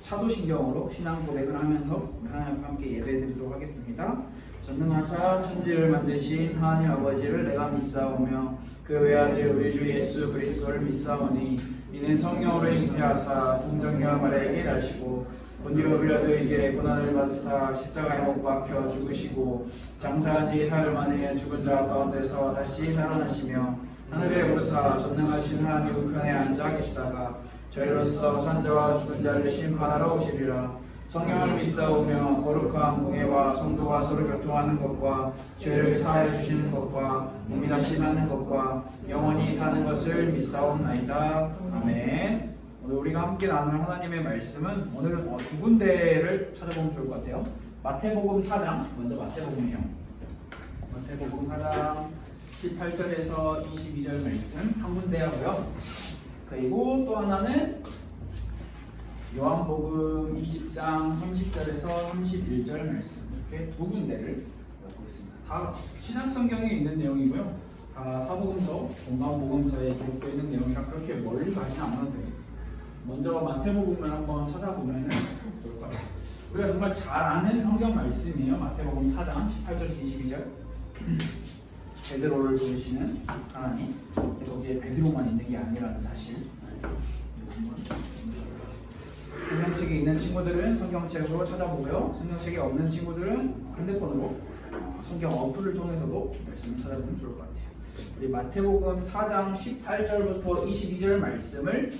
차도신경으로 신앙 고백을 하면서 우리 하나님 함께 예배드리도록 하겠습니다. 전능하사 천지를 만드신 하나님 아버지를 내가 믿사오며 그 외아들 우리 주 예수 그리스도를 믿사오니 이는 성령으로 잉태하사 동정녀 마리아에게 나시고 본디오 빌라도에게 고난을 받으사 십자가에 못 박혀 죽으시고 장사한 지 사흘 만에 죽은 자 가운데서 다시 살아나시며 하늘에 오르사 전능하신 하나님 우편에 앉아 계시다가 저희로서 산자와 죽은 자를 심판하러 오시리라. 성령을 믿사오며 거룩한 공예와 성도가 서로 교통하는 것과 죄를 사하여 주시는 것과 몸이 다시 나는 것과 영원히 사는 것을 믿사옵나이다. 아멘. 오늘 우리가 함께 나눌 하나님의 말씀은 오늘은 두 군데를 찾아보면 좋을 것 같아요. 마태복음 4장, 먼저 마태복음이에요. 마태복음 4장 18절에서 22절 말씀 한 군데 하고요. 그리고 또 하나는 요한복음 20장 30절에서 31절 말씀, 이렇게 두 군데를 갖고 있습니다. 다 신약성경에 있는 내용이고요. 다 사복음서, 공관복음서에 기록되어 있는 내용이라 그렇게 멀리 가지 않아도 돼요. 먼저 마태복음을 한번 찾아보면 좋을 것 같아요. 우리가 정말 잘 아는 성경 말씀이에요. 마태복음 4장 18절 22절. 베드로를 부르시는 하나님, 여기에 베드로만 있는 게 아니라는 사실. 성경책에 있는 친구들은 성경책으로 찾아보고요. 성경책에 없는 친구들은 핸드폰으로 성경 어플을 통해서도 말씀을 찾아보면 좋을 것 같아요. 우리 마태복음 4장 18절부터 22절 말씀을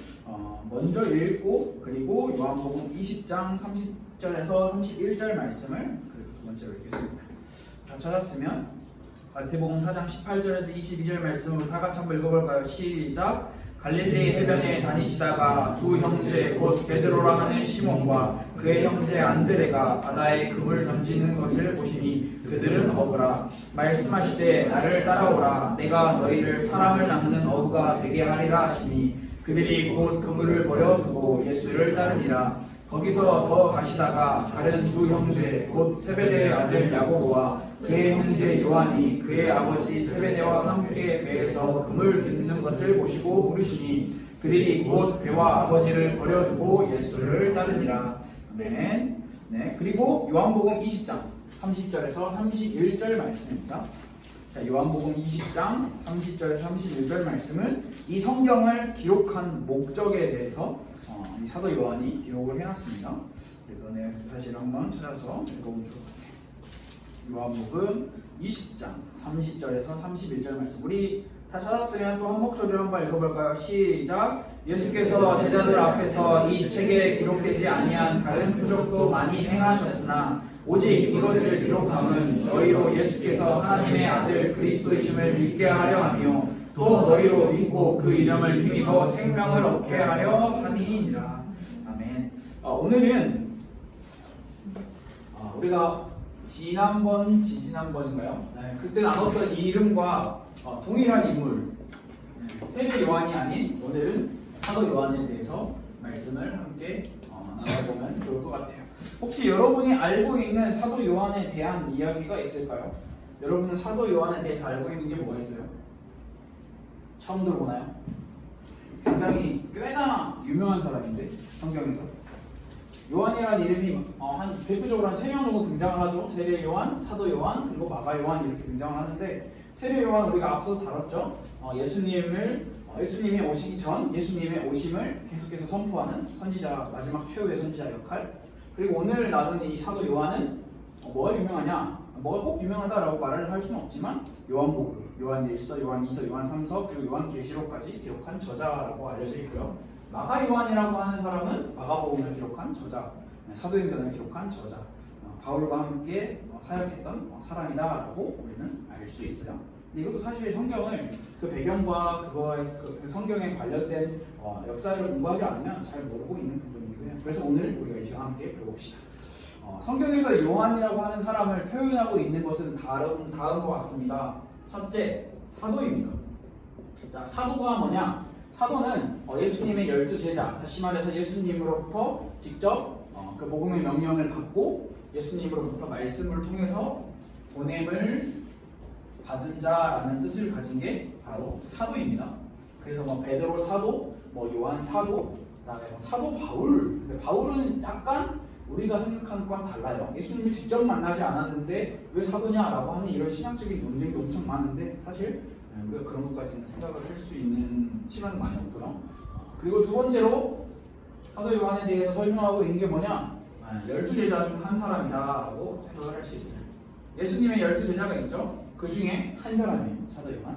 먼저 읽고, 그리고 요한복음 20장 30절에서 31절 말씀을 먼저 읽겠습니다. 다 찾았으면 마태복음 4장 18절에서 22절 말씀으로 다 같이 한번 읽어볼까요? 시작! 갈릴리 해변에 다니시다가 두 형제 곧 베드로라 하는 시몬과 그의 형제 안드레가 바다에 금을 던지는 것을 보시니 그들은 어부라. 말씀하시되 나를 따라오라. 내가 너희를 사람을 낚는 어부가 되게 하리라 하시니 그들이 곧 그물을 버려두고 예수를 따르니라. 거기서 더 가시다가 다른 두 형제 곧 세베대의 아들 야고보와 그의 형제 요한이 그의 아버지 세베대와 함께 배에서 금을 깃는 것을 보시고 부르시니 그들이 곧 배와 아버지를 버려두고 예수를 따르니라. 아멘. 네, 그리고 요한복음 20장 30절에서 31절 말씀입니다. 자, 요한복음 20장 30절에서 31절 말씀은 이 성경을 기록한 목적에 대해서 이 사도 요한이 기록을 해놨습니다. 그래서 내가 사실 한번 찾아서 읽어보면 좋을 것 같아요. 요한복음 20장 30절에서 31절 말씀, 우리 다 찾았으면 또 한 목소리로 한번 읽어볼까요? 시작! 예수께서 제자들 앞에서 이 책에 기록되지 아니한 다른 표적도 많이 행하셨으나 오직 이것을 기록함은 너희로 예수께서 하나님의 아들 그리스도이심을 믿게 하려 하며 또 너희로 믿고 그 이름을 힘입어 생명을 얻게 하려 함이니라. 아멘. 오늘은 우리가 지지난번인가요? 네, 그때 나눴던 이 이름과 동일한 인물, 세례 요한이 아닌 오늘은 사도 요한에 대해서 말씀을 함께 나눠보면 좋을 것 같아요. 혹시 여러분이 알고 있는 사도 요한에 대한 이야기가 있을까요? 여러분은 사도 요한에 대해서 알고 있는 게 뭐가 있어요? 처음 들어보나요? 굉장히 꽤나 유명한 사람인데 성경에서 요한이라는 이름이 한 대표적으로 한 3명 정도 등장을 하죠. 세례 요한, 사도 요한, 그리고 마가 요한 이렇게 등장을 하는데, 세례 요한 우리가 앞서 다뤘죠. 예수님이 오시기 전 예수님의 오심을 계속해서 선포하는 선지자, 마지막 최후의 선지자 역할. 그리고 오늘 나눈 이 사도 요한은 뭐가 유명하냐? 뭐가 꼭 유명하다라고 말을 할 수는 없지만 요한복음, 요한 1서, 요한 2서, 요한 3서, 그리고 요한 계시록까지 기록한 저자라고 알려져 있고요. 마가 요한이라고 하는 사람은 마가복음을 기록한 저자, 사도행전을 기록한 저자, 바울과 함께 사역했던 사람이다라고 우리는 알 수 있어요. 근데 이것도 사실 성경을 그 배경과 그 성경에 관련된 역사를 공부하지 않으면 잘 모르고 있는 부분이고요. 그래서 오늘 우리가 이제 함께 배워봅시다. 성경에서 요한이라고 하는 사람을 표현하고 있는 것은 다음 것 같습니다. 첫째, 사도입니다. 자, 사도가 뭐냐? 사도는 예수님의 12제자, 다시 말해서 예수님으로부터 직접 그 복음의 명령을 받고 예수님으로부터 말씀을 통해서 보냄을 받은 자라는 뜻을 가진 게 바로 사도입니다. 그래서 베드로 사도, 요한 사도, 그다음에 뭐 사도 바울. 근데 바울은 약간 우리가 생각하는 거랑 달라요. 예수님을 직접 만나지 않았는데 왜 사도냐라고 하는 이런 신학적인 논쟁도 엄청 많은데 사실 우리가 그런 것까지는 생각을 할 수 있는 시간은 많이 없고요. 그리고 두 번째로 사도 요한에 대해서 설명하고 있는 게 뭐냐? 12제자 중 한 사람이다라고 생각을 할 수 있어요. 예수님의 12제자가 있죠. 그 중에 한 사람이에요. 사도 요한.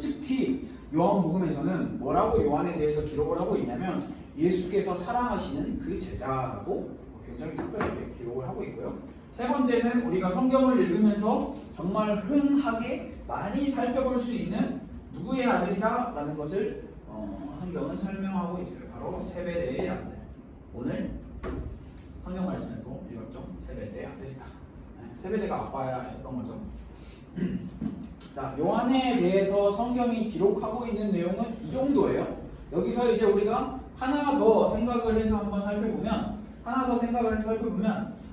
특히 요한복음에서는 뭐라고 요한에 대해서 기록을 하고 있냐면 예수께서 사랑하시는 그 제자라고 굉장히 특별하게 기록을 하고 있고요. 세 번째는 우리가 성경을 읽으면서 정말 흔하게 많이 살펴볼 수 있는 누구의 아들이다 라는 것을 성경은 설명하고 있어요. 바로 세베대의 아들. 오늘 성경 말씀에도 읽었죠. 세베대의 아들이다. 세베대가 아빠였던 거죠. 자, 요한에 대해서 성경이 기록하고 있는 내용은 이 정도예요. 여기서 이제 우리가 하나 더 생각을 해서 한번 살펴보면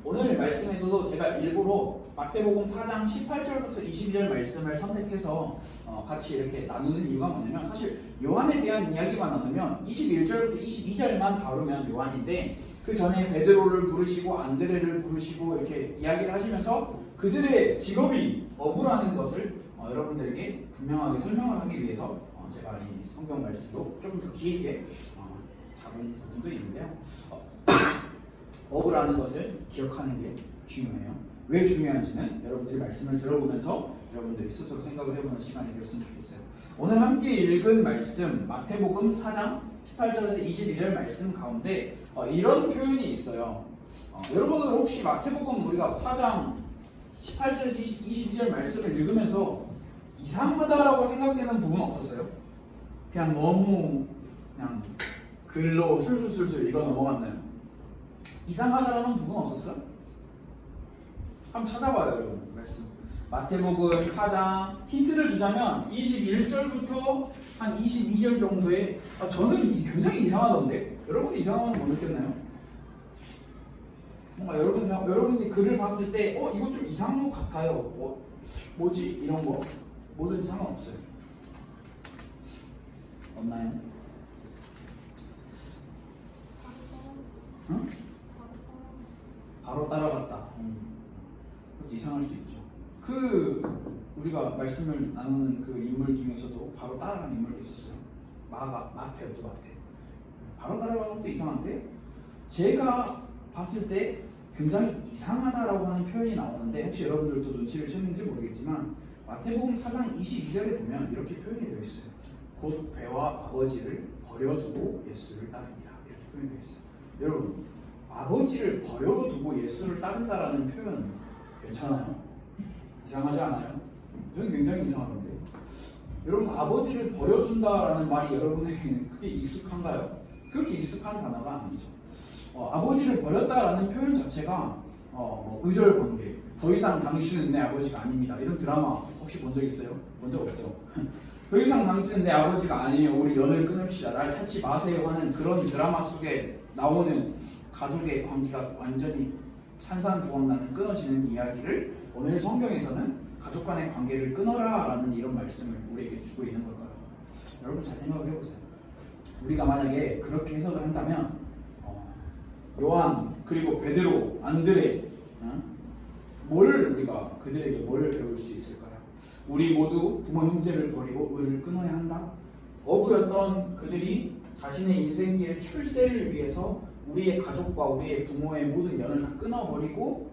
오늘 말씀에서도 제가 일부러 마태복음 4장 18절부터 22절 말씀을 선택해서 같이 이렇게 나누는 이유가 뭐냐면 사실 요한에 대한 이야기만 나누면 21절부터 22절만 다루면 요한인데 그 전에 베드로를 부르시고 안드레를 부르시고 이렇게 이야기를 하시면서 그들의 직업이 어부라는 것을 여러분들에게 분명하게 설명을 하기 위해서 제가 이 성경 말씀도 조금 더 길게 잡은 부분도 있는데요. 어부라는 것을 기억하는 게 중요해요. 왜 중요한지는 여러분들이 말씀을 들어보면서 여러분들이 스스로 생각을 해보는 시간이 되었으면 좋겠어요. 오늘 함께 읽은 말씀 마태복음 4장 18절에서 22절 말씀 가운데 이런 표현이 있어요. 여러분은 혹시 마태복음 우리가 4장 18절에서 22절 말씀을 읽으면서 이상하다라고 생각되는 부분 없었어요? 그냥 너무 그냥 글로 술술술술 읽어 넘어갔나요? 이상하다라는 부분 없었어요? 한번 찾아봐요, 여러분. 말씀. 마태복음 4장 힌트를 주자면 21절부터 한 22절 정도에 저는 굉장히 이상하던데 여러분이 이상한 건 못 느꼈나요? 뭔가 여러분이 글을 봤을 때 이거 좀 이상한 것 같아요. 뭐지? 이런 거 뭐든지 상관없어요. 없나요? 응? 바로 따라갔다. 이상할 수 있죠. 우리가 말씀을 나누는 그 인물 중에서도 바로 따라간 인물도 있었어요. 마태였죠, 마태. 바로 따라가는 것도 이상한데 제가 봤을 때 굉장히 이상하다라고 하는 표현이 나오는데 혹시 여러분들도 눈치를 채는지 모르겠지만 마태복음 4장 22절에 보면 이렇게 표현이 되어 있어요. 곧 배와 아버지를 버려두고 예수를 따르니라 이렇게 표현이 되어 있어요. 여러분 아버지를 버려두고 예수를 따른다라는 표현 괜찮아요? 이상하지 않아요? 저는 굉장히 이상한데 여러분 아버지를 버려둔다라는 말이 여러분에게는 그게 익숙한가요? 그렇게 익숙한 단어가 아니죠. 아버지를 버렸다라는 표현 자체가 의절관계 더 이상 당신은 내 아버지가 아닙니다 이런 드라마 혹시 본 적 있어요? 본 적 없죠? 더 이상 당신은 내 아버지가 아니에요 우리 연을 끊읍시다 날 찾지 마세요 하는 그런 드라마 속에 나오는 가족의 관계가 완전히 산산조각나는 끊어지는 이야기를 오늘 성경에서는 가족 간의 관계를 끊어라 라는 이런 말씀을 우리에게 주고 있는 걸까요? 여러분 잘 생각을 해보세요. 우리가 만약에 그렇게 해석을 한다면 요한 그리고 베드로 안드레 우리가 그들에게 뭘 배울 수 있을까요? 우리 모두 부모 형제를 버리고 의를 끊어야 한다. 어부였던 그들이 자신의 인생길의 출세를 위해서 우리의 가족과 우리의 부모의 모든 연을 다 끊어버리고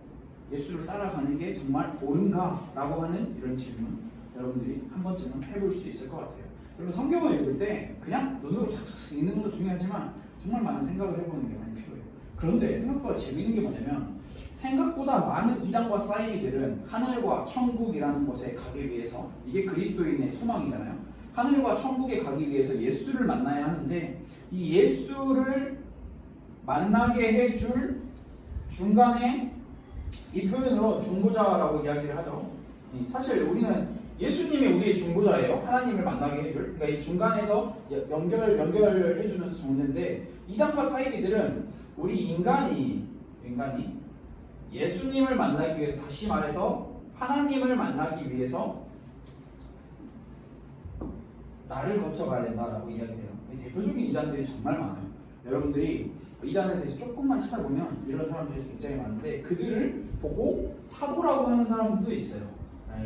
예수를 따라가는 게 정말 옳은가? 라고 하는 이런 질문 여러분들이 한 번쯤은 해볼 수 있을 것 같아요. 여러분 성경을 읽을 때 그냥 눈으로 삭삭삭 읽는 것도 중요하지만 정말 많은 생각을 해보는 게 많이 필요해요. 그런데 생각보다 재미있는 게 뭐냐면 생각보다 많은 이단과 사이비들은 하늘과 천국이라는 곳에 가기 위해서 이게 그리스도인의 소망이잖아요. 하늘과 천국에 가기 위해서 예수를 만나야 하는데 이 예수를 만나게 해줄 중간에 이 표현으로 중보자라고 이야기를 하죠. 사실 우리는 예수님이 우리의 중보자예요. 하나님을 만나게 해줄. 그러니까 이 중간에서 연결을 해주면서 정리인데 이단과 사이비들은 우리 인간이 예수님을 만나기 위해서 다시 말해서 하나님을 만나기 위해서 나를 거쳐가야 된다라고 이야기해요. 대표적인 이단들이 정말 많아요. 여러분들이 이단에 대해서 조금만 찾아보면 이런 사람들이 굉장히 많은데 그들을 보고 사도라고 하는 사람들도 있어요.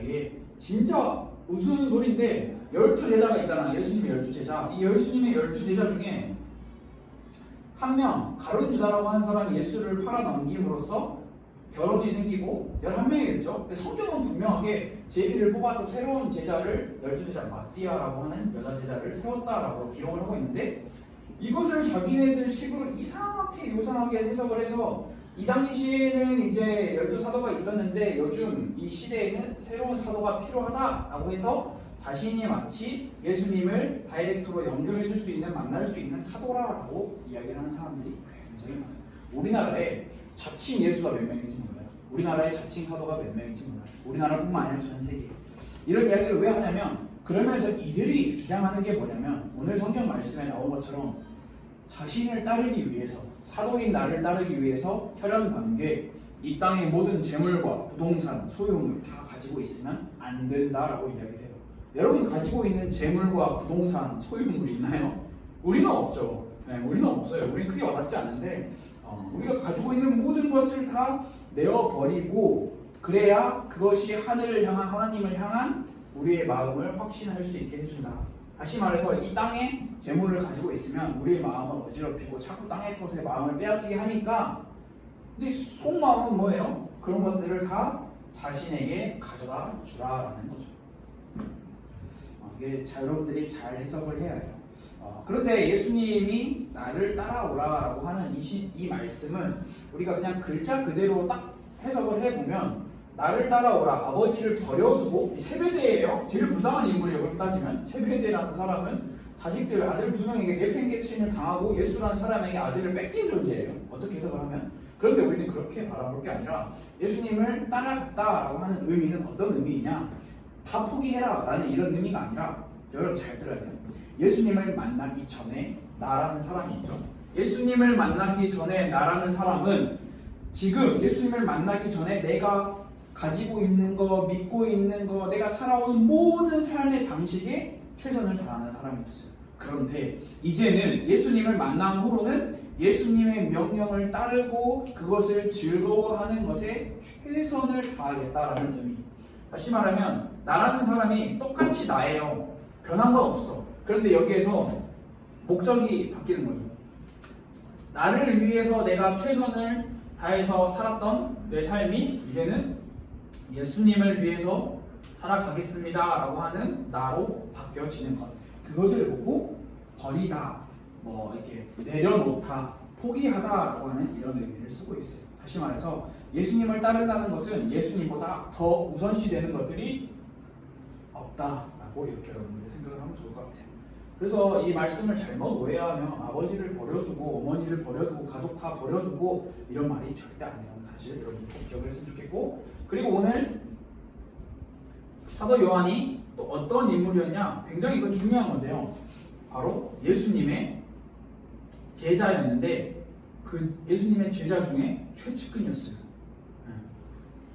이게 진짜 무슨 소리인데 12제자가 있잖아. 예수님의 12제자. 이 예수님의 12제자 중에 한 명, 가룟 유다라고 하는 사람이 예수를 팔아넘김으로써 결혼이 생기고 11명이 됐죠. 성경은 분명하게 제비를 뽑아서 새로운 제자를 12제자 마띠아라고 하는 여자 제자를 세웠다라고 기록을 하고 있는데 이것을 자기네들 식으로 이상하게 요상하게 해석을 해서 이 당시에는 이제 12사도가 있었는데 요즘 이 시대에는 새로운 사도가 필요하다라고 해서 자신이 마치 예수님을 다이렉트로 연결해 줄 수 있는 만날 수 있는 사도라고 이야기를 하는 사람들이 굉장히 많아요. 우리나라에 자칭 예수가 몇 명인지 몰라요. 우리나라에 자칭 사도가 몇 명인지 몰라요. 우리나라뿐만 아니라 전 세계에. 이런 이야기를 왜 하냐면 그러면서 이들이 주장하는 게 뭐냐면 오늘 성경 말씀에 나온 것처럼 자신을 따르기 위해서 사도인 나를 따르기 위해서 혈연 관계 이 땅의 모든 재물과 부동산, 소유물 다 가지고 있으면 안 된다라고 이야기를 해요. 여러분 가지고 있는 재물과 부동산, 소유물 있나요? 우리는 없죠. 네, 우리는 없어요. 우리는 크게 와닿지 않는데 우리가 가지고 있는 모든 것을 다 내어버리고 그래야 그것이 하늘을 향한 하나님을 향한 우리의 마음을 확신할 수 있게 해준다. 다시 말해서 이 땅에 재물을 가지고 있으면 우리의 마음을 어지럽히고 자꾸 땅의 것에 마음을 빼앗기게 하니까 근데 속마음은 뭐예요? 그런 것들을 다 자신에게 가져다 주라라는 거죠. 이게 여러분들이 잘 해석을 해야 해요. 그런데 예수님이 나를 따라오라라고 하는 이 말씀은 우리가 그냥 글자 그대로 딱 해석을 해보면 나를 따라오라 아버지를 버려두고 세베대예요. 제일 불쌍한 인물이에요. 그렇게 따지면 세베대라는 사람은 자식들 아들 2명에게 내팽개침을 당하고 예수라는 사람에게 아들을 뺏긴 존재예요. 어떻게 해석을 하면 그런데 우리는 그렇게 바라볼 게 아니라 예수님을 따라갔다라고 하는 의미는 어떤 의미이냐 다 포기해라 라는 이런 의미가 아니라 여러분 잘 들어야 돼요. 예수님을 만나기 전에 나라는 사람이 있죠. 예수님을 만나기 전에 나라는 사람은 지금 예수님을 만나기 전에 내가 가지고 있는 거, 믿고 있는 거, 내가 살아오는 모든 삶의 방식에 최선을 다하는 사람이었어요. 그런데 이제는 예수님을 만난 후로는 예수님의 명령을 따르고 그것을 즐거워하는 것에 최선을 다하겠다라는 의미. 다시 말하면 나라는 사람이 똑같이 나예요. 변한 건 없어. 그런데 여기에서 목적이 바뀌는 거죠. 나를 위해서 내가 최선을 다해서 살았던 내 삶이 이제는 예수님을 위해서 살아가겠습니다 라고 하는 나로 바뀌어지는 것. 그것을 보고 버리다, 이렇게 내려놓다, 포기하다라고 하는 이런 의미를 쓰고 있어요. 다시 말해서 예수님을 따른다는 것은 예수님보다 더 우선시되는 것들이 없다라고 이렇게 여러분들이 생각을 하면 좋을 것 같아요. 그래서 이 말씀을 잘못 오해하면 아버지를 버려두고 어머니를 버려두고 가족 다 버려두고 이런 말이 절대 아니라는 사실 여러분 꼭 기억을 했으면 좋겠고 그리고 오늘 사도 요한이 또 어떤 인물이었냐 굉장히 이건 중요한 건데요. 바로 예수님의 제자였는데 그 예수님의 제자 중에 최측근이었어요.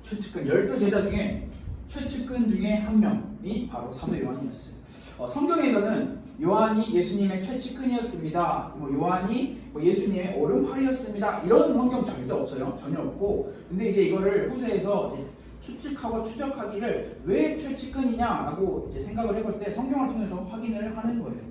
최측근 12제자 중에 최측근 중에 한 명이 바로 사도 요한이었어요. 성경에서는 요한이 예수님의 최측근이었습니다. 요한이 예수님의 오른팔이었습니다. 이런 성경 절대 없어요. 전혀 없고. 근데 이제 이거를 후세에서 이제 추측하고 추적하기를 왜 최측근이냐라고 이제 생각을 해볼 때 성경을 통해서 확인을 하는 거예요.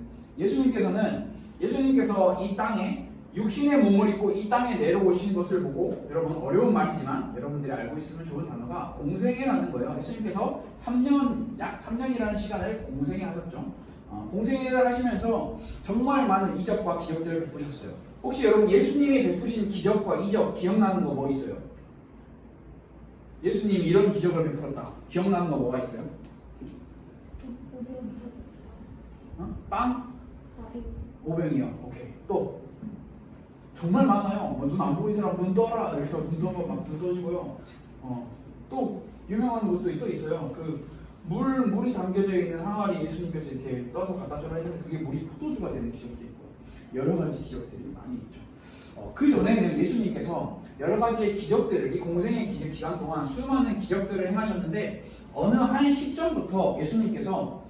예수님께서 이 땅에 육신의 몸을 입고 이 땅에 내려오신 것을 보고 여러분 어려운 말이지만 여러분들이 알고 있으면 좋은 단어가 공생애라는 거예요. 예수님께서 약 3년이라는 시간을 공생애 하셨죠. 공생애를 하시면서 정말 많은 이적과 기적들을 베푸셨어요. 혹시 여러분 예수님이 베푸신 기적과 이적 기억나는 거 뭐 있어요? 예수님이 이런 기적을 베풀었다. 기억나는 거 뭐가 있어요? 빵? 오병이요. 오케이. 또 정말 많아요. 눈 안 보이는 사람 눈 떠라 이렇게 눈 떠서 막 눈 떠지고요. 또 유명한 것도 또 있어요. 그 물이 담겨져 있는 항아리 예수님께서 이렇게 떠서 갖다 줘라 했는데 그게 물이 포도주가 되는 기적도 있고 여러 가지 기적들이 많이 있죠. 그 전에는 예수님께서 여러 가지의 기적들을 이 공생의 기간 동안 수많은 기적들을 행하셨는데 어느 한 시점부터 예수님께서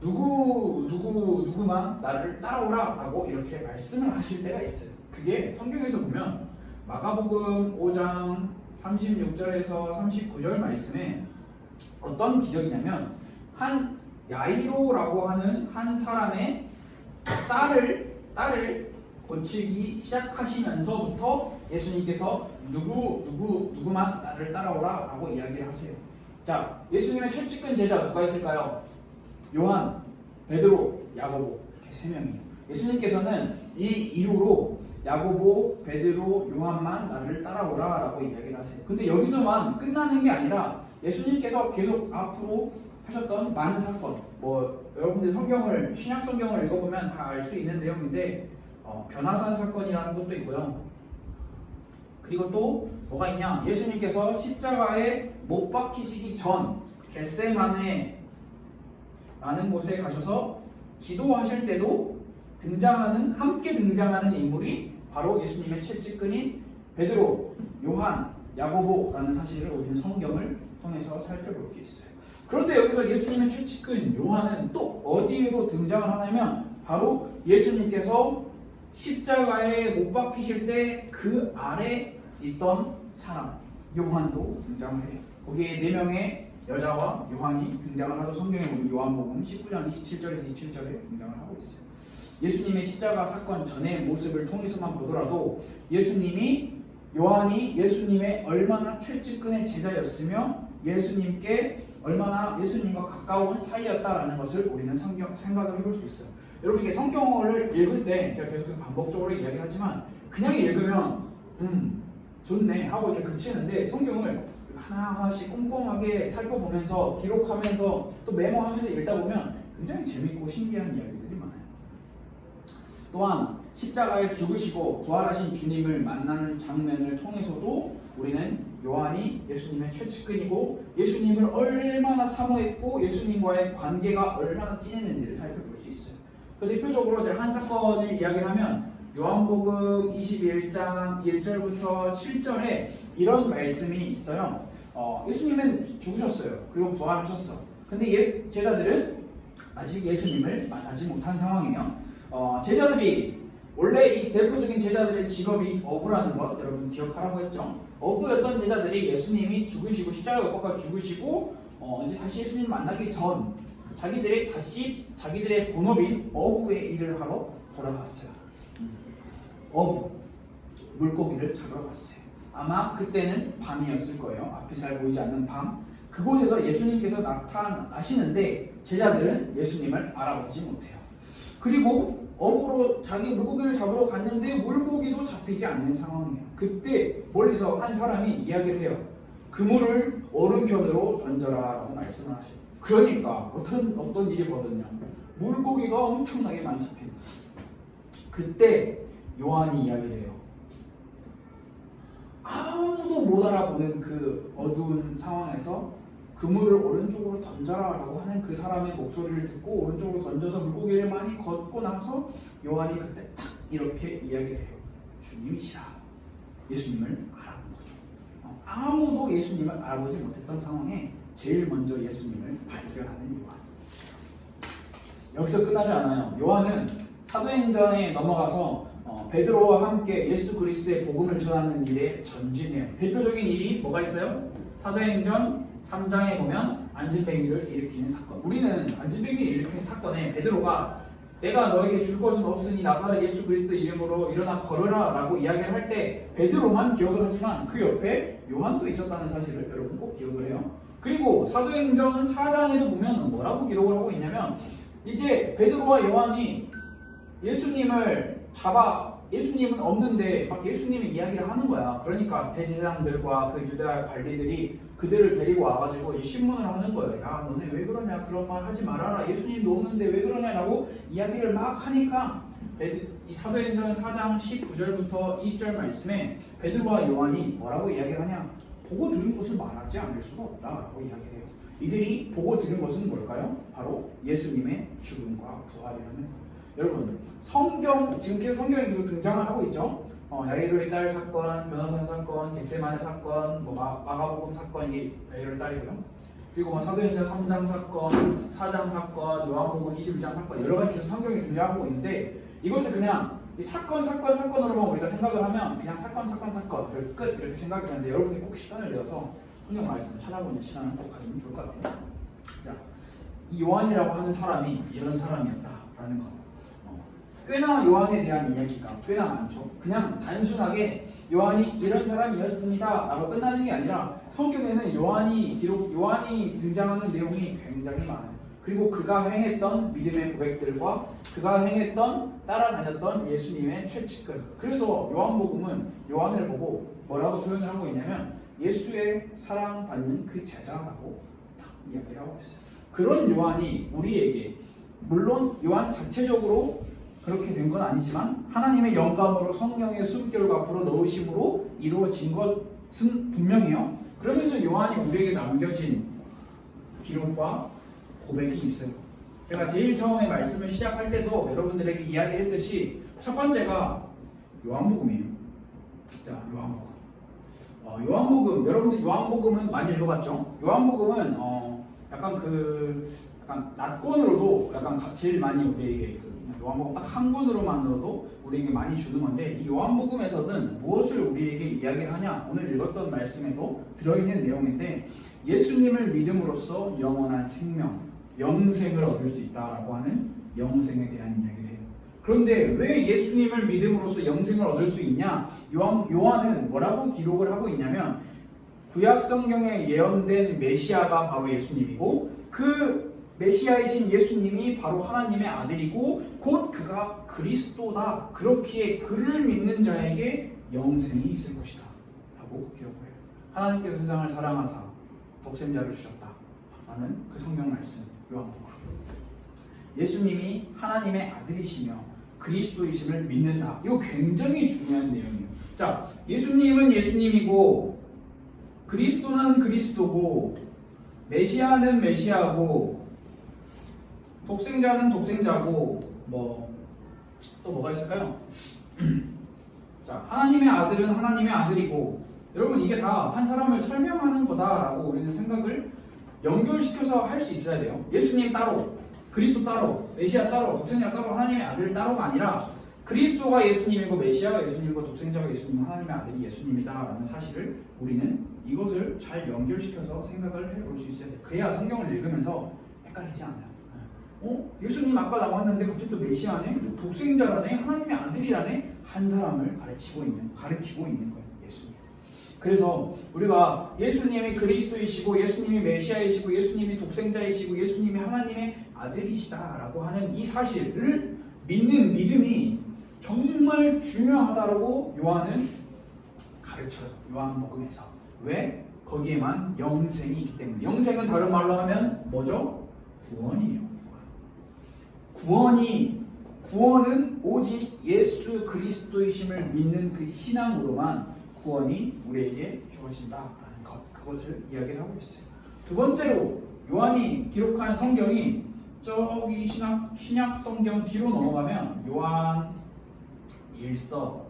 누구만 나를 따라오라라고 이렇게 말씀을 하실 때가 있어요. 그게 성경에서 보면 마가복음 5장 36절에서 39절 말씀에 어떤 기적이냐면 한 야이로라고 하는 한 사람의 딸을 고치기 시작하시면서부터 예수님께서 누구만 나를 따라오라 라고 이야기를 하세요. 자, 예수님의 최측근 제자 누가 있을까요? 요한, 베드로, 야고보 이렇게 세 명이에요. 예수님께서는 이 이후로 야고보, 베드로, 요한만 나를 따라오라 라고 이야기를 하세요. 근데 여기서만 끝나는 게 아니라 예수님께서 계속 앞으로 하셨던 많은 사건, 여러분들 신약 성경을 읽어보면 다 알 수 있는 내용인데 변화산 사건이라는 것도 있고요. 그리고 또 뭐가 있냐? 예수님께서 십자가에 못 박히시기 전 겟세마네 라는 곳에 가셔서 기도하실 때도 함께 등장하는 인물이 바로 예수님의 최측근인 베드로, 요한, 야고보라는 사실을 우리는 성경을 통해서 살펴볼 수 있어요. 그런데 여기서 예수님의 최측근 요한은 또 어디에도 등장을 하냐면 바로 예수님께서 십자가에 못 박히실 때 그 아래 있던 사람 요한도 등장을 해요. 거기에 4명의 여자와 요한이 등장을 하죠. 성경에 보면 요한복음 19장 27절에서 27절에 등장을 하고 있어요. 예수님의 십자가 사건 전의 모습을 통해서만 보더라도 요한이 예수님의 얼마나 최측근의 제자였으며 예수님과 가까운 사이였다라는 것을 우리는 생각을 해볼 수 있어요. 여러분, 이게 성경을 읽을 때 제가 계속 반복적으로 이야기하지만 그냥 읽으면 좋네 하고 이렇게 그치는데 성경을 하나하나씩 꼼꼼하게 살펴보면서 기록하면서 또 메모하면서 읽다 보면 굉장히 재밌고 신기한 이야기들이 많아요. 또한 십자가에 죽으시고 부활하신 주님을 만나는 장면을 통해서도 우리는 요한이 예수님의 최측근이고 예수님을 얼마나 사모했고 예수님과의 관계가 얼마나 진했는지를 살펴볼 수 있어요. 그 대표적으로 제가 한 사건을 이야기하면 요한복음 21장 1절부터 7절에 이런 말씀이 있어요. 예수님은 죽으셨어요. 그리고 부활하셨어. 근데 제자들은 아직 예수님을 만나지 못한 상황이에요. 제자들이 원래 이 대표적인 제자들의 직업이 어부라는 것 여러분 기억하라고 했죠. 어부였던 제자들이 예수님이 죽으시고 십자가에 못 박혀 죽으시고 이제 다시 예수님 만나기 전 자기들이 다시 자기들의 본업인 어부의 일을 하러 돌아갔어요. 어부 물고기를 잡으러 갔어요. 아마 그때는 밤이었을 거예요. 앞이 잘 보이지 않는 밤. 그곳에서 예수님께서 나타나시는데 제자들은 예수님을 알아보지 못해요. 그리고 어부로 자기 물고기를 잡으러 갔는데 물고기도 잡히지 않는 상황이에요. 그때 멀리서 한 사람이 이야기를 해요. 그물을 오른편으로 던져라 라고 말씀을 하셔요. 그러니까 어떤 일이 벌어졌냐, 물고기가 엄청나게 많이 잡혀요. 그때 요한이 이야기를 해요. 아무도 못 알아보는 그 어두운 상황에서 그물을 오른쪽으로 던져라 라고 하는 그 사람의 목소리를 듣고 오른쪽으로 던져서 물고기를 많이 걷고 나서 요한이 그때 탁 이렇게 이야기를 해요. 주님이시라. 예수님을 알아본 거죠. 아무도 예수님을 알아보지 못했던 상황에 제일 먼저 예수님을 발견하는 요한. 여기서 끝나지 않아요. 요한은 사도행전에 넘어가서 베드로와 함께 예수 그리스도의 복음을 전하는 일에 전진해요. 대표적인 일이 뭐가 있어요? 사도행전 3장에 보면 안진뱅이를 일으키는 사건. 우리는 안진뱅이를 일으키는 사건에 베드로가 내가 너에게 줄 것은 없으니 나사렛 예수 그리스도 이름으로 일어나 걸으라 라고 이야기를 할 때 베드로만 기억을 하지만 그 옆에 요한도 있었다는 사실을 여러분 꼭 기억을 해요. 그리고 사도행전 4장에도 보면 뭐라고 기록을 하고 있냐면 이제 베드로와 요한이 예수님은 없는데 막 예수님의 이야기를 하는 거야. 그러니까 대제사장들과 그 유다 관리들이 그들을 데리고 와가지고 신문을 하는 거예요. 야, 너네 왜 그러냐? 그런 말 하지 말아라. 예수님도 없는데 왜 그러냐라고 이야기를 막 하니까 이 사도행전 4장 19절부터 20절 말씀에 베드로와 요한이 뭐라고 이야기를 하냐? 보고 들은 것을 말하지 않을 수가 없다라고 이야기를 해요. 이들이 보고 들은 것은 뭘까요? 바로 예수님의 죽음과 부활이라는 거예요. 여러분, 지금 계속 성경에 계속 등장을 하고 있죠. 야이로의 딸 사건, 변호사 사건, 겟세마네 사건, 마가복음 사건, 이게 야이로의 딸이고요. 그리고 뭐 사도행전 3장 사건, 4장 사건, 요한복음 21장 사건 여러 가지 성경이 존재하고 있는데 이것을 그냥 이 사건으로만 우리가 생각을 하면 그냥 사건 끝 이렇게 생각이 되는데 여러분이 꼭 시간을 내서 성경 말씀을 찾아보는 시간을 꼭 가지면 좋을 것 같아요. 자, 이 요한이라고 하는 사람이 이런 사람이었다라는 거. 꽤나 요한에 대한 이야기가 꽤나 많죠. 그냥 단순하게 요한이 이런 사람이었습니다 라고 끝나는 게 아니라 성경에는 요한이 등장하는 내용이 굉장히 많아요. 그리고 그가 행했던 믿음의 고백들과 그가 행했던 따라다녔던 예수님의 최측근. 그래서 요한복음은 요한을 보고 뭐라고 표현을 하고 있냐면 예수의 사랑받는 그 제자라고 딱 이야기를 하고 있어요. 그런 요한이 우리에게 물론 요한 자체적으로 그렇게 된 건 아니지만 하나님의 영감으로 성령의 숨결과 불어 넣으심으로 이루어진 것은 분명해요. 그러면서 요한이 우리에게 남겨진 기록과 고백이 있어요. 제가 제일 처음에 말씀을 시작할 때도 여러분들에게 이야기했듯이 첫 번째가 요한복음이에요. 자, 요한복음. 여러분들 요한복음은 많이 읽어봤죠? 요한복음은 약간 낱권으로도 약간 제일 많이 우리에게 요한복음 딱 한 권으로만으로도 우리에게 많이 주는 건데 이 요한복음에서는 무엇을 우리에게 이야기를 하냐? 오늘 읽었던 말씀에도 들어있는 내용인데 예수님을 믿음으로써 영원한 생명, 영생을 얻을 수 있다라고 하는 영생에 대한 이야기를 해요. 그런데 왜 예수님을 믿음으로써 영생을 얻을 수 있냐? 요한은 뭐라고 기록을 하고 있냐면 구약 성경에 예언된 메시아가 바로 예수님이고 그 메시아이신 예수님이 바로 하나님의 아들이고 곧 그가 그리스도다. 그렇기에 그를 믿는 자에게 영생이 있을 것이다 라고 기록을 해요. 하나님께서 세상을 사랑하사 독생자를 주셨다 라는 그 성경 말씀 요한복음. 예수님이 하나님의 아들이시며 그리스도이심을 믿는다. 이거 굉장히 중요한 내용이에요. 자, 예수님은 예수님이고 그리스도는 그리스도고 메시아는 메시아고 독생자는 독생자고 또 뭐가 있을까요? 자, 하나님의 아들은 하나님의 아들이고 여러분 이게 다 한 사람을 설명하는 거다라고 우리는 생각을 연결시켜서 할 수 있어야 돼요. 예수님 따로, 그리스도 따로, 메시아 따로, 독생자 따로, 하나님의 아들 따로가 아니라 그리스도가 예수님이고 메시아가 예수님이고 독생자가 예수님이고 하나님의 아들이 예수님이다라는 사실을 우리는 이것을 잘 연결시켜서 생각을 해볼 수 있어야 돼요. 그래야 성경을 읽으면서 헷갈리지 않아요. 예수님 아까 나왔는데 갑자기 또 메시아네? 독생자라네? 하나님의 아들이라네? 한 사람을 가르치고 있는 거예요. 예수님. 그래서 우리가 예수님이 그리스도이시고 예수님이 메시아이시고 예수님이 독생자이시고 예수님이 하나님의 아들이시다라고 하는 이 사실을 믿는 믿음이 정말 중요하다고 요한은 가르쳐요. 요한복음에서. 왜? 거기에만 영생이 있기 때문에. 영생은 다른 말로 하면 뭐죠? 구원이에요. 구원은 오직 예수 그리스도이심을 믿는 그 신앙으로만 구원이 우리에게 주어진다라는 것, 그것을 이야기를 하고 있어요. 두 번째로 요한이 기록한 성경이 저기 신약 성경 뒤로 넘어가면 요한 1서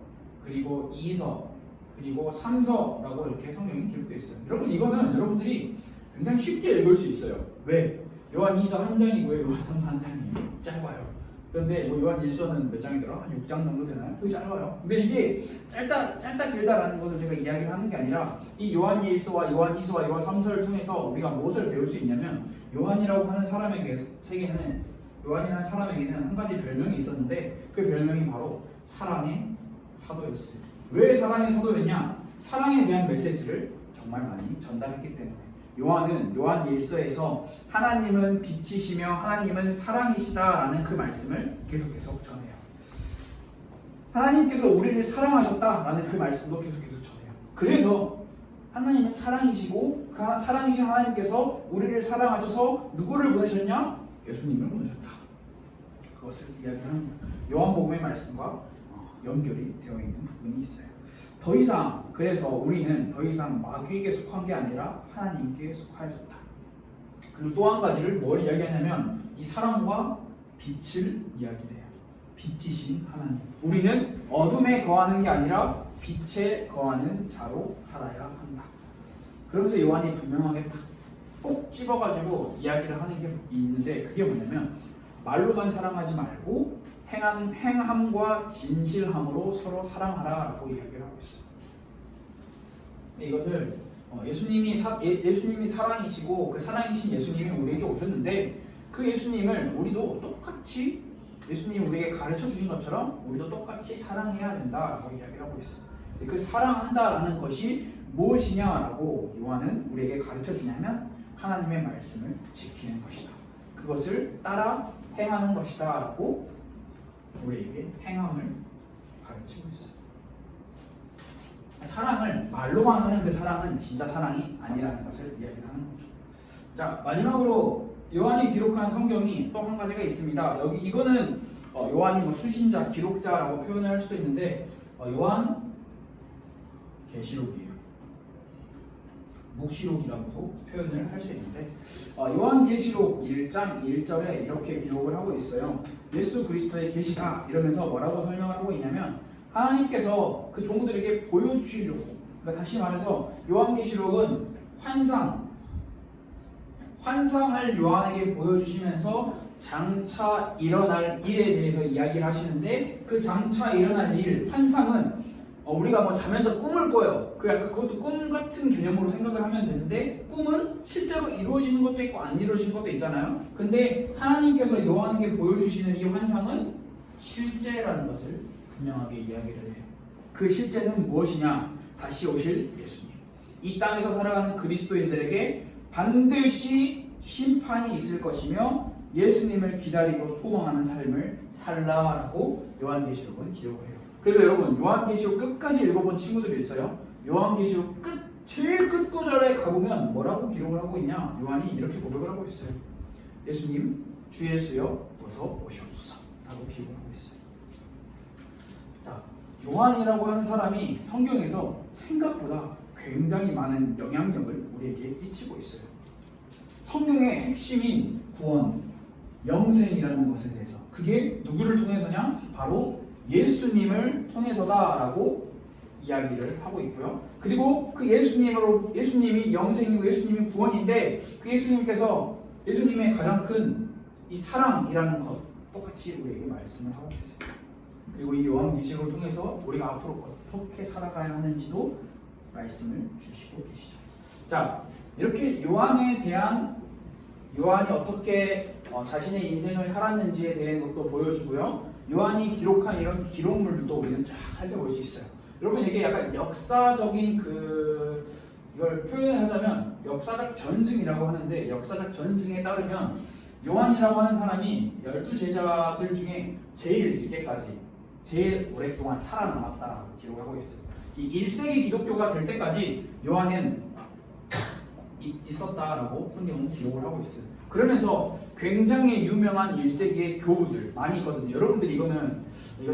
그리고 2서 그리고 3서라고 이렇게 성경이 기록되어 있어요. 여러분 이거는 여러분들이 굉장히 쉽게 읽을 수 있어요. 왜? 요한 2서 한 장이고요. 요한 3서 한 장이에요. 짧아요. 그런데 뭐 요한 1서는 몇 장이더라? 한 6장 정도 되나요? 그게 짧아요. 근데 이게 짧다 길다라는 것을 제가 이야기를 하는 게 아니라 이 요한 1서와 요한 2서와 요한 3서를 통해서 우리가 무엇을 배울 수 있냐면 요한이라고 하는 사람에게는 한 가지 별명이 있었는데 그 별명이 바로 사랑의 사도였어요. 왜 사랑의 사도였냐? 사랑에 대한 메시지를 정말 많이 전달했기 때문에. 요한은 요한 1서에서 하나님은 빛이시며 하나님은 사랑이시다라는 그 말씀을 계속 전해요. 하나님께서 우리를 사랑하셨다라는 그 말씀도 계속 전해요. 그래서 하나님은 사랑이시고 그 사랑이신 하나님께서 우리를 사랑하셔서 누구를 보내셨냐? 예수님을 보내셨다. 그것을 이야기하는 요한복음의 말씀과 연결이 되어 있는 부분이 있어요. 그래서 우리는 더 이상 마귀에게 속한 게 아니라 하나님께 속하였다. 그리고 또 한 가지를 뭘 이야기하냐면 이 사랑과 빛을 이야기해요. 빛이신 하나님. 우리는 어둠에 거하는 게 아니라 빛에 거하는 자로 살아야 한다. 그러면서 요한이 분명하게 딱 꼭 집어가지고 이야기를 하는 게 있는데 그게 뭐냐면 말로만 사랑하지 말고 행함과 진실함으로 서로 사랑하라라고 이야기를 하고 있어요. 이것을 예수님이 사랑이시고 그 사랑이신 예수님이 우리에게 오셨는데 그 예수님을 우리도 똑같이 예수님이 우리에게 가르쳐 주신 것처럼 우리도 똑같이 사랑해야 된다라고 이야기를 하고 있어요. 그 사랑한다라는 것이 무엇이냐라고 요한은 우리에게 가르쳐 주냐면 하나님의 말씀을 지키는 것이다. 그것을 따라 행하는 것이다 라고 우리에게 행함을 가르치고 있어요. 사랑을 말로만 하는 그 사랑은 진짜 사랑이 아니라는 것을 이야기를 하는 거죠. 자, 마지막으로 요한이 기록한 성경이 또 한 가지가 있습니다. 이거는 요한이 뭐 수신자, 기록자라고 표현을 할 수도 있는데 요한 계시록이에요. 묵시록이라고도 표현을 할 수 있는데 요한계시록 1장 1절에 이렇게 기록을 하고 있어요. 예수 그리스도의 계시다 이러면서 뭐라고 설명을 하고 있냐면 하나님께서 그 종들에게 보여주시려고, 그러니까 다시 말해서 요한계시록은 환상을 요한에게 보여주시면서 장차 일어날 일에 대해서 이야기를 하시는데 그 장차 일어날 일, 환상은 우리가 뭐 자면서 꿈을 꿔요. 약간 그것도 꿈 같은 개념으로 생각을 하면 되는데 꿈은 실제로 이루어지는 것도 있고 안 이루어지는 것도 있잖아요. 근데 하나님께서 요한에게 보여주시는 이 환상은 실제라는 것을 분명하게 이야기를 해요. 그 실제는 무엇이냐? 다시 오실 예수님. 이 땅에서 살아가는 그리스도인들에게 반드시 심판이 있을 것이며 예수님을 기다리고 소망하는 삶을 살라라고 요한계시록은 기록을 해요. 그래서 여러분 요한계시록 끝까지 읽어본 친구들이 있어요. 요한계시록 제일 끝 구절에 가보면 뭐라고 기록을 하고 있냐? 요한이 이렇게 고백을 하고 있어요. 예수님, 주 예수여 어서 오시옵소서 라고 기록을 하고 있어요. 자, 요한이라고 하는 사람이 성경에서 생각보다 굉장히 많은 영향력을 우리에게 끼치고 있어요. 성경의 핵심인 구원, 영생이라는 것에 대해서 그게 누구를 통해서냐? 바로 예수님을 통해서다라고 이야기를 하고 있고요. 그리고 그 예수님이 영생이고 예수님이 구원인데 그 예수님의 가장 큰 이 사랑이라는 것 똑같이 우리에게 말씀을 하고 계세요. 그리고 이 요한계시록을 통해서 우리가 앞으로 어떻게 살아가야 하는지도 말씀을 주시고 계시죠. 자, 이렇게 요한이 어떻게 자신의 인생을 살았는지에 대한 것도 보여주고요. 요한이 기록한 이런 기록물도 우리는 쫙 살펴볼 수 있어요. 여러분 이게 약간 역사적인 이걸 표현하자면 역사적 전승이라고 하는데 역사적 전승에 따르면 요한이라고 하는 사람이 12제자들 중에 제일 오랫동안 살아남았다라고 기록하고 있어요. 이 1세기 기독교가 될 때까지 요한은 있었다라고 성경은 기록을 하고 있어요. 그러면서 굉장히 유명한 1세기의 교우들 많이 있거든요. 여러분들이 이건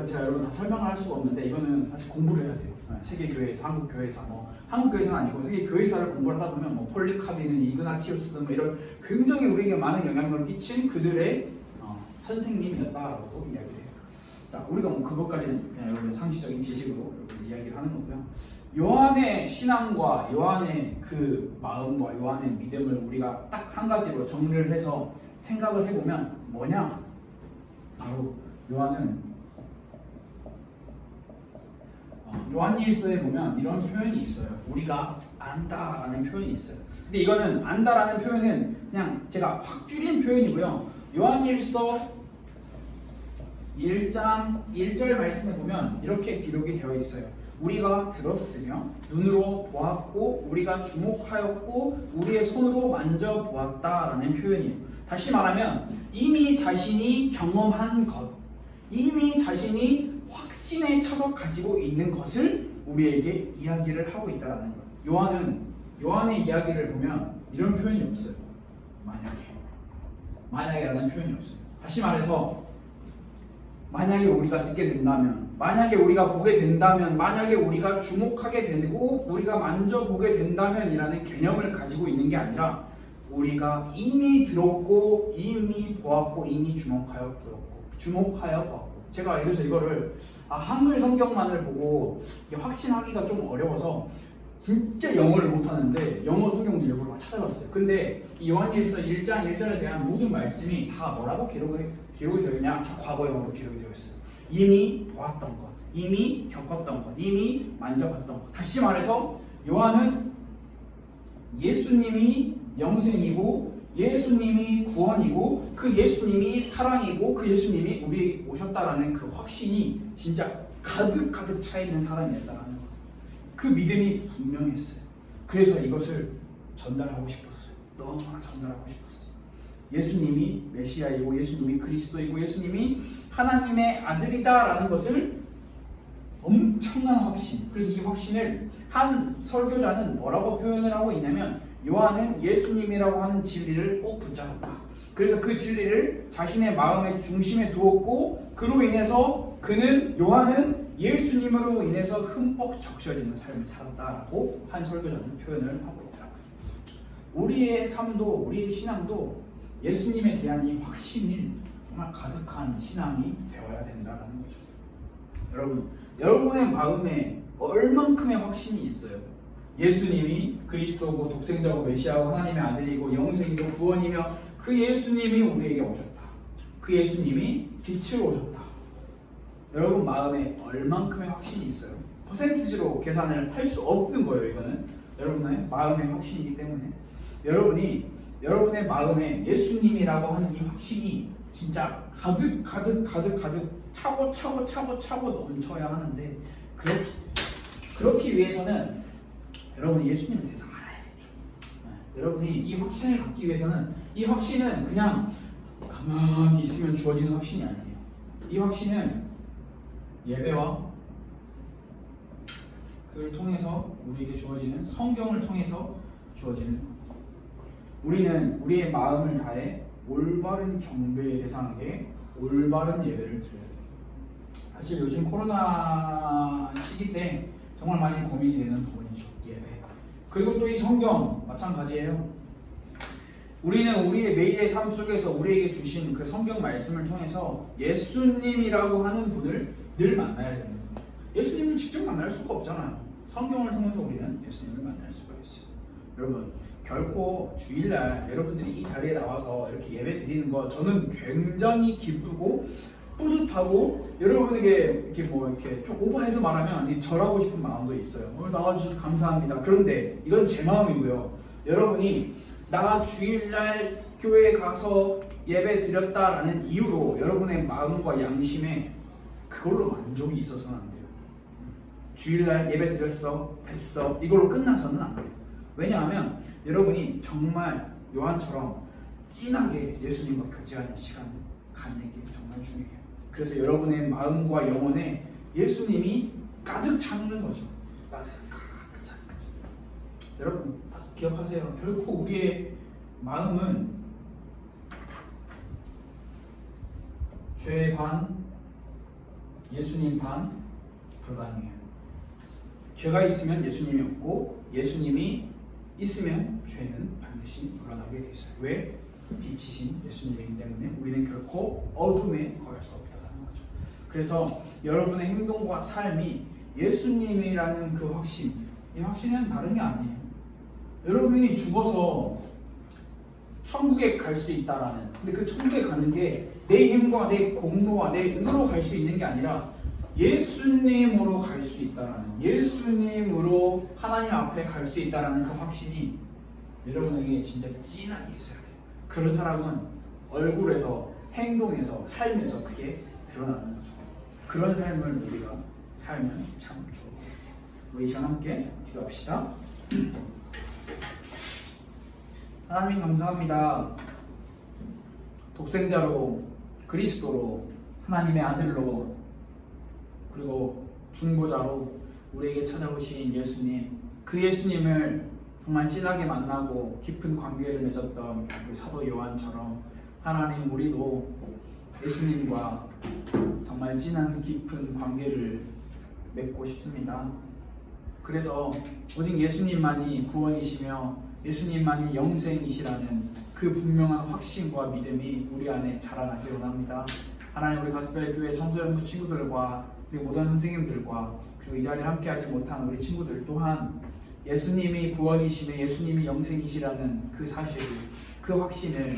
제가 여러분 다 설명을 할 수가 없는데 이거는 사실 공부를 해야 돼요. 세계교회사, 한국교회사, 한국교회사는 아니고 세계교회사를 공부를 하다 보면 폴리카드는 이그나티우스 등 이런 굉장히 우리에게 많은 영향력을 끼친 그들의 선생님이었다라고 이야기를 해요. 자, 우리가 그것까지는 여러분 상식적인 지식으로 이야기를 하는 거고요. 요한의 신앙과 요한의 그 마음과 요한의 믿음을 우리가 딱 한 가지로 정리를 해서 생각을 해보면 뭐냐? 바로 요한일서에 보면 이런 표현이 있어요. 우리가 안다라는 표현이 있어요. 근데 이거는 안다라는 표현은 그냥 제가 확 줄인 표현이고요. 요한일서 1장 1절 말씀에 보면 이렇게 기록이 되어 있어요. 우리가 들었으며 눈으로 보았고 우리가 주목하였고 우리의 손으로 만져보았다라는 표현이에요. 다시 말하면 이미 자신이 경험한 것, 이미 자신이 확신에 차서 가지고 있는 것을 우리에게 이야기를 하고 있다는 거예요. 요한의 이야기를 보면 이런 표현이 없어요. 만약에라는 표현이 없어요. 다시 말해서 만약에 우리가 듣게 된다면, 만약에 우리가 보게 된다면, 만약에 우리가 주목하게 되고 우리가 만져보게 된다면이라는 개념을 가지고 있는 게 아니라 우리가 이미 들었고 이미 보았고 이미 주목하여 보았고 제가 그래서 이거를 한글 성경만을 보고 확신하기가 좀 어려워서 진짜 영어를 못하는데 영어 성경도 일부러 찾아봤어요. 근데 이 요한일서 1장 1절에 대한 모든 말씀이 다 뭐라고 기록이 되어 있냐? 다 과거형으로 기록이 되어 있어요. 이미 보았던 것, 이미 겪었던 것, 이미 만져봤던 것. 다시 말해서 요한은 예수님이 영생이고 예수님이 구원이고 그 예수님이 사랑이고 그 예수님이 우리에게 오셨다라는 그 확신이 진짜 가득 차 있는 사람이었다라는 것. 그 믿음이 분명했어요. 그래서 이것을 전달하고 싶었어요. 너무 전달하고 싶었어요. 예수님이 메시아이고 예수님이 그리스도이고 예수님이 하나님의 아들이다라는 것을 엄청난 확신. 그래서 이 확신을 한 설교자는 뭐라고 표현을 하고 있냐면 요한은 예수님이라고 하는 진리를 꼭 붙잡았다. 그래서 그 진리를 자신의 마음의 중심에 두었고 그로 인해서 요한은 예수님으로 인해서 흠뻑 적셔지는 삶을 살았다라고 한 설교자는 표현을 하고 있더라고요. 우리의 삶도 우리의 신앙도 예수님에 대한 이 확신이 정말 가득한 신앙이 되어야 된다는 거죠. 여러분의 마음에 얼만큼의 확신이 있어요? 예수님이 그리스도고 독생자고 메시아고 하나님의 아들이고 영생이고 구원이며 그 예수님이 우리에게 오셨다. 그 예수님이 빛으로 오셨다. 여러분 마음에 얼만큼의 확신이 있어요? 퍼센티지로 계산을 할 수 없는 거예요. 이거는 여러분의 마음의 확신이기 때문에 여러분의 마음에 예수님이라고 하는 이 확신이 진짜 가득 차고 넘쳐야 하는데 그렇기 위해서는 여러분이 예수님에 대해서 알아야겠죠. 여러분이 이 확신을 갖기 위해서는 이 확신은 그냥 가만히 있으면 주어지는 확신이 아니에요. 이 확신은 예배와 그를 통해서 우리에게 주어지는 성경을 통해서 주어지는 우리는 우리의 마음을 다해 올바른 경배의 대상에게 올바른 예배를 드려야 돼요. 사실 요즘 코로나 시기 때 정말 많이 고민이 되는 부분이죠. 예배. 그리고 또 이 성경 마찬가지예요. 우리는 우리의 매일의 삶 속에서 우리에게 주신 그 성경 말씀을 통해서 예수님이라고 하는 분을 늘 만나야 됩니다. 예수님을 직접 만날 수가 없잖아요. 성경을 통해서 우리는 예수님을 만날 수가 있어요. 여러분 결코 주일날 여러분들이 이 자리에 나와서 이렇게 예배 드리는 거 저는 굉장히 기쁘고 뿌듯하고 여러분에게 이렇게 좀 오버해서 말하면 절하고 싶은 마음도 있어요. 오늘 나와주셔서 감사합니다. 그런데 이건 제 마음이고요. 여러분이 나 주일날 교회에 가서 예배 드렸다라는 이유로 여러분의 마음과 양심에 그걸로 만족이 있어서는 안 돼요. 주일날 예배 드렸어, 됐어, 이걸로 끝나서는 안 돼요. 왜냐하면 여러분이 정말 요한처럼 진하게 예수님과 교제하는 시간을 갖는 게 정말 중요해요. 그래서 여러분의 마음과 영혼에 예수님이 가득 차는 거죠. 가득 차는 거죠. 여러분 딱 기억하세요. 결코 우리의 마음은 죄 반, 예수님 반 불가능해요. 죄가 있으면 예수님이 없고 예수님이 있으면 죄는 반드시 불어나게 돼 있어요. 왜? 빛이신 예수님이기 때문에 우리는 결코 어둠에 거할 수 없다는 거죠. 그래서 여러분의 행동과 삶이 예수님이라는 그 확신, 이 확신은 다른 게 아니에요. 여러분이 죽어서 천국에 갈 수 있다라는, 근데 그 천국에 가는 게 내 힘과 내 공로와 내 의로 갈 수 있는 게 아니라 예수님으로 갈 수 있다라는, 예수님으로 하나님 앞에 갈 수 있다라는 그 확신이 여러분에게 진짜 진하게 있어야 돼요. 그런 사람은 얼굴에서, 행동에서, 삶에서 그게 드러나는 거죠. 그런 삶을 우리가 살면 참 좋을 것 같아요. 우리 이 시간 함께 기도합시다. 하나님 감사합니다. 독생자로, 그리스도로, 하나님의 아들로, 그리고 중보자로 우리에게 찾아오신 예수님, 그 예수님을 정말 진하게 만나고 깊은 관계를 맺었던 우리 사도 요한처럼 하나님, 우리도 예수님과 정말 진한 깊은 관계를 맺고 싶습니다. 그래서 오직 예수님만이 구원이시며 예수님만이 영생이시라는 그 분명한 확신과 믿음이 우리 안에 자라나기를 원합니다. 하나님, 우리 가스펠 교회 청소년부 친구들과 우리 모든 선생님들과 그리고 이 자리에 함께하지 못한 우리 친구들 또한 예수님이 구원이시며 예수님이 영생이시라는 그 사실, 그 확신을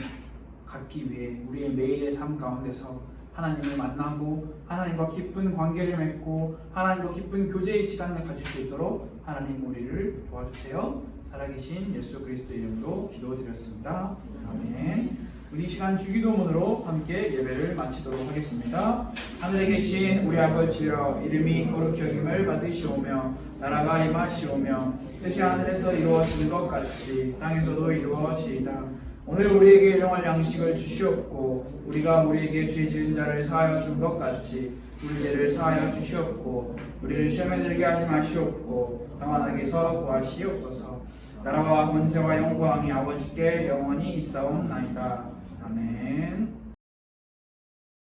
갖기 위해 우리의 매일의 삶 가운데서 하나님을 만나고 하나님과 깊은 관계를 맺고 하나님과 깊은 교제의 시간을 가질 수 있도록 하나님 우리를 도와주세요. 살아계신 예수 그리스도 이름으로 기도드렸습니다. 아멘. 우리 이 시간 주기도문으로 함께 예배를 마치도록 하겠습니다. 하늘에 계신 우리 아버지여, 이름이 거룩히 여김을 받으시오며 나라가 임하시오며 뜻이 하늘에서 이루어지는 것 같이 땅에서도 이루어지이다. 오늘 우리에게 일용할 양식을 주시옵고 우리가 우리에게 죄 지은 자를 사하여 준 것 같이 우리 죄를 사하여 주시옵고 우리를 시험에 들게 하지 마시옵고 다만 악에서 구하시옵소서. 나라와 권세와 영광이 아버지께 영원히 있사옵나이다. 아멘.